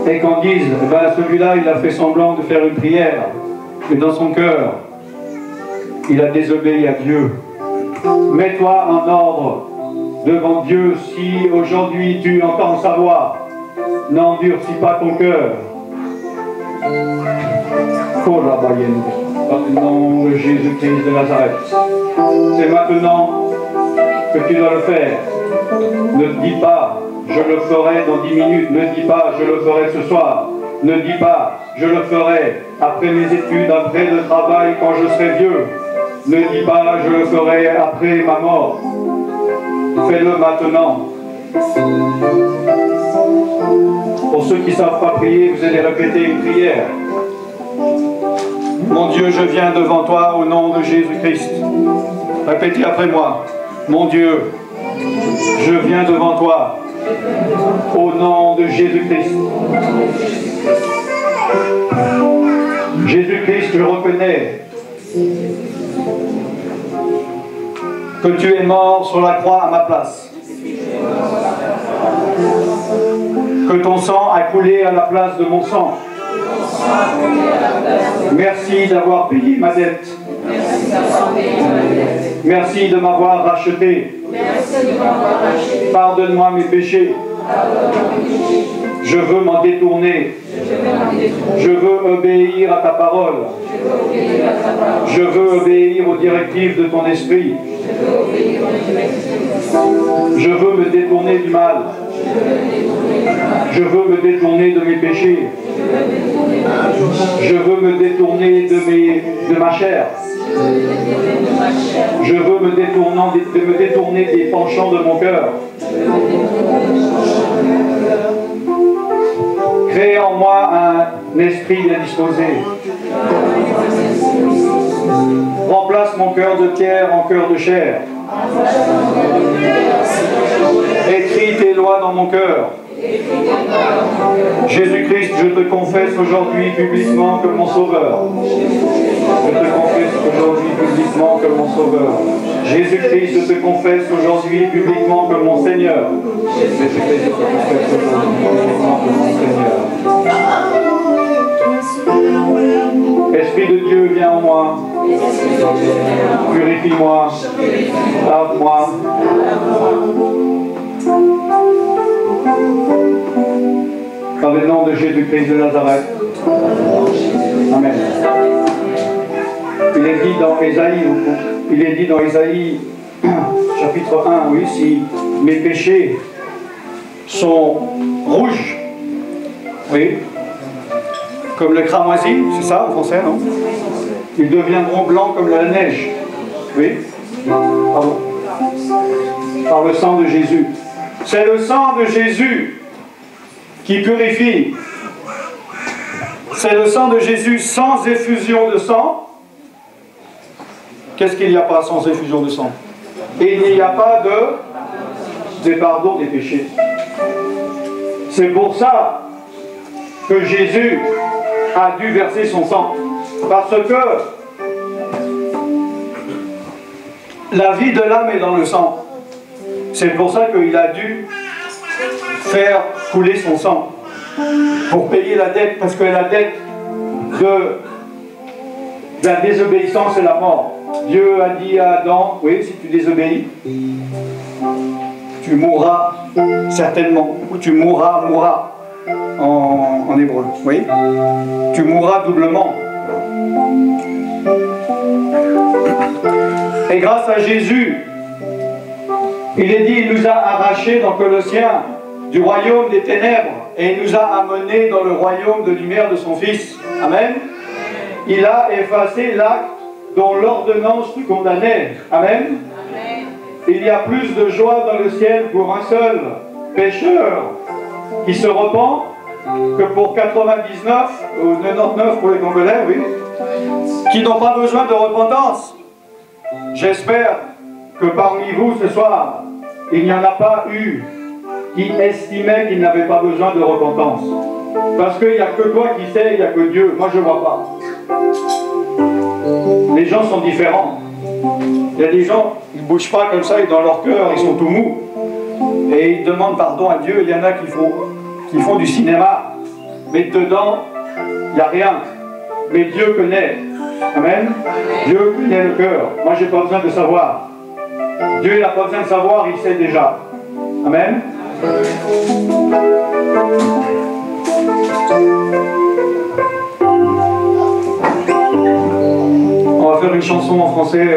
Et qu'on dise, ben, celui-là, il a fait semblant de faire une prière, mais dans son cœur, il a désobéi à Dieu. Mets-toi en ordre devant Dieu si aujourd'hui tu entends sa voix. N'endurcis pas ton cœur. Dans le nom de Jésus-Christ de Nazareth. C'est maintenant que tu dois le faire. Ne dis pas, je le ferai dans 10 minutes. Ne dis pas, je le ferai ce soir. Ne dis pas, je le ferai après mes études, après le travail, quand je serai vieux. Ne dis pas, je le ferai après ma mort. Fais-le maintenant. Pour ceux qui ne savent pas prier, vous allez répéter une prière. Mon Dieu, je viens devant toi au nom de Jésus-Christ. Répétez après moi. Mon Dieu, je viens devant toi au nom de Jésus-Christ. Jésus-Christ, je reconnais que tu es mort sur la croix à ma place. Que ton sang a coulé à la place de mon sang. Merci d'avoir payé ma dette. Merci de m'avoir racheté. Pardonne-moi mes péchés. Je veux m'en détourner. Je veux obéir à ta parole. Je veux obéir aux directives de ton esprit. Je veux me détourner du mal. Je veux me détourner de mes péchés. Je veux me détourner de ma chair. Je veux me détourner des penchants de mon cœur. Crée en moi un esprit bien disposé. Remplace mon cœur de pierre en cœur de chair. Écris tes lois dans mon cœur. Jésus-Christ, je te confesse aujourd'hui publiquement comme mon sauveur. Je te confesse aujourd'hui publiquement comme mon sauveur. Jésus-Christ, je te confesse aujourd'hui publiquement comme mon Seigneur. Jésus-Christ, je te confesse aujourd'hui publiquement comme mon Seigneur. Esprit de Dieu, viens en moi. Purifie-moi. Lave-moi. Dans le nom de Jésus-Christ de Nazareth. Amen. Il est dit dans Ésaïe, chapitre 1, oui, si mes péchés sont rouges, oui, comme le cramoisi, c'est ça en français, non? Ils deviendront blancs comme la neige, oui, pardon, par le sang de Jésus. C'est le sang de Jésus qui purifie. C'est le sang de Jésus sans effusion de sang. qu'est-ce qu'il n'y a pas sans effusion de sang? Et il n'y a pas de pardon des péchés. C'est pour ça que Jésus a dû verser son sang. Parce que la vie de l'âme est dans le sang. C'est pour ça qu'il a dû faire couler son sang pour payer la dette, parce que la dette de la désobéissance est la mort. Dieu a dit à Adam, oui, si tu désobéis, tu mourras certainement, ou tu mourras en hébreu, oui, tu mourras doublement. Et grâce à Jésus, il est dit, il nous a arrachés dans Colossiens du royaume des ténèbres et il nous a amenés dans le royaume de lumière de son Fils. Amen. Il a effacé l'acte dont l'ordonnance nous condamnait. Amen. Il y a plus de joie dans le ciel pour un seul pécheur qui se repent que pour 99 ou 99 pour les Congolais, oui, qui n'ont pas besoin de repentance. J'espère que parmi vous ce soir, il n'y en a pas eu qui estimait qu'il n'avait pas besoin de repentance. Parce qu'il n'y a que toi qui sais, il n'y a que Dieu. Moi je ne vois pas. Les gens sont différents. Il y a des gens, ils ne bougent pas comme ça et dans leur cœur, ils sont tout mous. Et ils demandent pardon à Dieu. Il y en a qui font du cinéma. Mais dedans, il n'y a rien. Mais Dieu connaît. Amen. Dieu connaît le cœur. Moi, je n'ai pas besoin de savoir. Dieu, il n'a pas besoin de savoir, il sait déjà. Amen. On va faire une chanson en français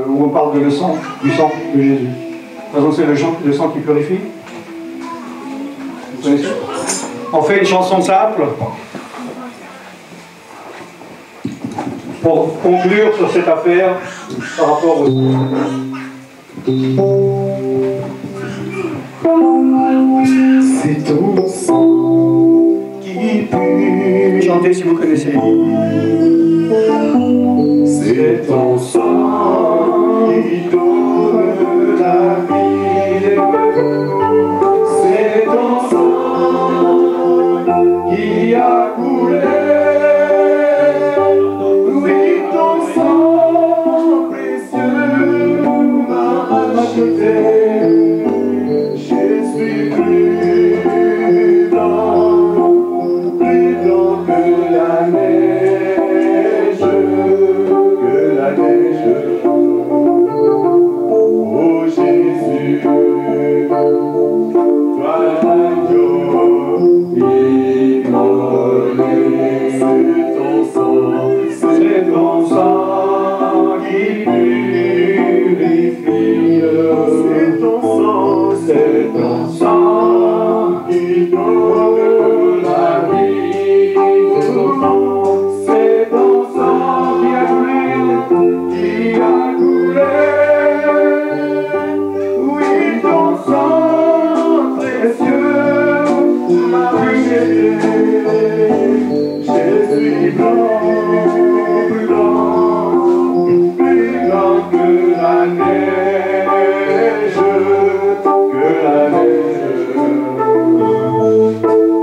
où on parle de du sang de Jésus. Par exemple, c'est le sang qui purifie. Vous connaissez? On fait une chanson simple pour conclure sur cette affaire par rapport au... C'est ton sang qui purifie. Chantez si vous connaissez. C'est ton sang qui donne la vie. C'est ton sang qui a coulé. Oui, ton sang précieux m'a racheté. Je suis plus blanc que la neige, que la neige. Oh Jésus, toi l'agneau immolé, c'est ton sang qui purifie. C'est ton sang qui donne la vie. C'est ton sang qui a coulé. Oui, ton sang précieux m'a racheté. Je suis blanc, plus blanc que la neige, que la neige.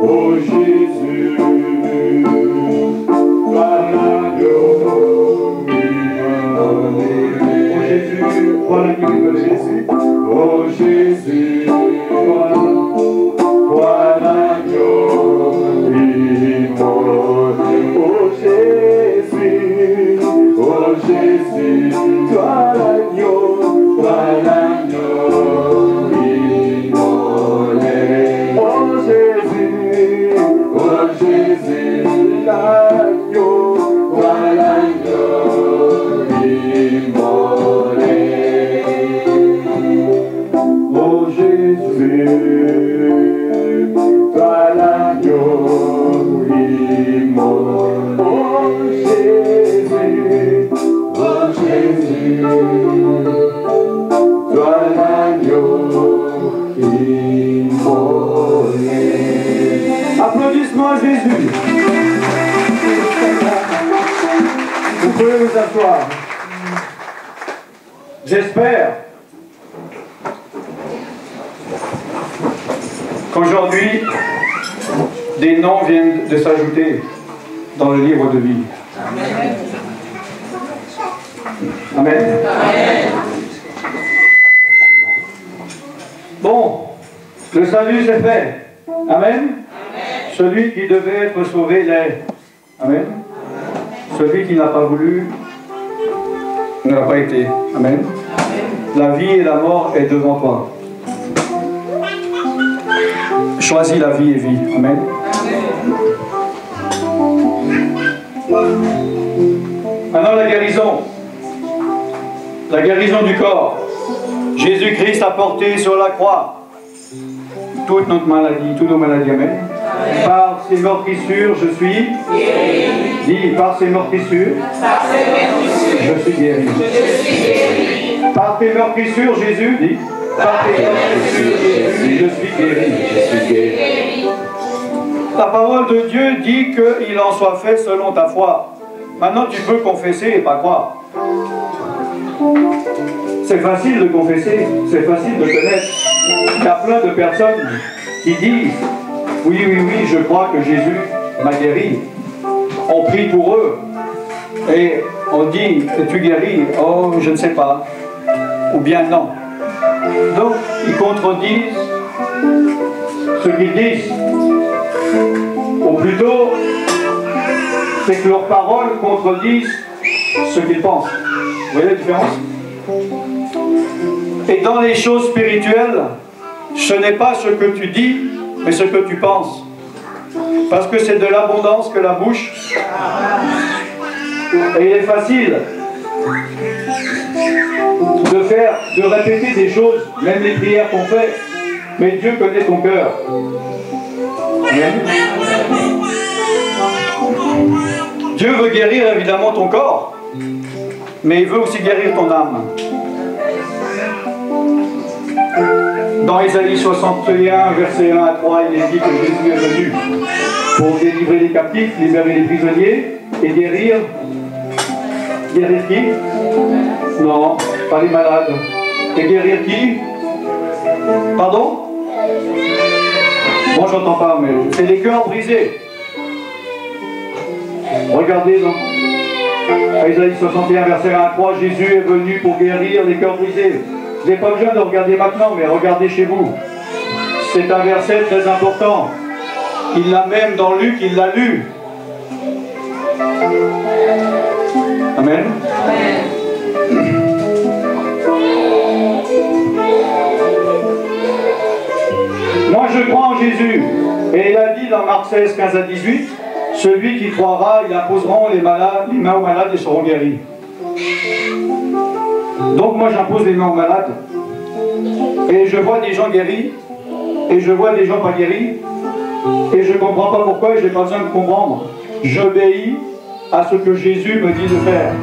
Oh Jésus, toi l'agneau immolé. Oh Jésus, oh Jésus, toi l'agneau immolé. Oh Jésus, oh Jésus, toi l'agneau immolé. Oh Jésus, l'agneau, toi l'agneau immolé. Oh Jésus, toi l'agneau immolé. Oh Jésus, toi l'agneau immolé. Applaudissements à Jésus. Vous pouvez vous asseoir. J'espère qu'aujourd'hui, des noms viennent de s'ajouter dans le livre de vie. Amen. Amen. Bon, le salut c'est fait. Amen. Amen. Celui qui devait être sauvé l'est. Amen. Celui qui n'a pas voulu ne l'a pas été. Amen. Amen. La vie et la mort est devant toi. Choisis la vie et vie. Amen. Maintenant la guérison. La guérison du corps. Jésus-Christ a porté sur la croix toute notre maladie, toutes nos maladies. Amen. Amen. Par ses meurtrissures, je suis guéri. Dis, par ses meurtrissures, je suis guéri. Par tes meurtrissures, Jésus, dis, par tes meurtrissures, Jésus, je suis guéri. Je suis guéri. La parole de Dieu dit qu'il en soit fait selon ta foi. Maintenant, tu peux confesser et pas croire. C'est facile de confesser, c'est facile de connaître. Il y a plein de personnes qui disent « Oui, oui, oui, je crois que Jésus m'a guéri. » On prie pour eux et on dit « Es-tu guéri ?»« Oh, je ne sais pas. » Ou bien « Non. » Donc, ils contredisent ce qu'ils disent. Ou plutôt, c'est que leurs paroles contredisent ce qu'ils pensent. Vous voyez la différence? Et dans les choses spirituelles, ce n'est pas ce que tu dis, mais ce que tu penses. Parce que c'est de l'abondance que la bouche. Et il est facile de répéter des choses, même les prières qu'on fait, mais Dieu connaît ton cœur. Amen. Dieu veut guérir évidemment ton corps, mais il veut aussi guérir ton âme. Dans Ésaïe 61, versets 1 à 3, il est dit que Jésus est venu pour délivrer les captifs, libérer les prisonniers et guérir. Guérir qui? Non, pas les malades. Et guérir qui? Pardon? Moi j'entends pas, mais c'est les cœurs brisés. Regardez dans Ésaïe 61, verset 1 à 3, Jésus est venu pour guérir les cœurs brisés. Vous n'avez pas besoin de regarder maintenant, mais regardez chez vous. C'est un verset très important. Il l'a même dans Luc, il l'a lu. Amen. Moi je crois en Jésus. Et il a dit dans Marc 16, 15 à 18, celui qui croira, ils imposeront les mains aux malades et seront guéris. Donc moi j'impose les mains aux malades. Et je vois des gens guéris. Et je vois des gens pas guéris. Et je ne comprends pas pourquoi et je n'ai pas besoin de comprendre. J'obéis à ce que Jésus me dit de faire.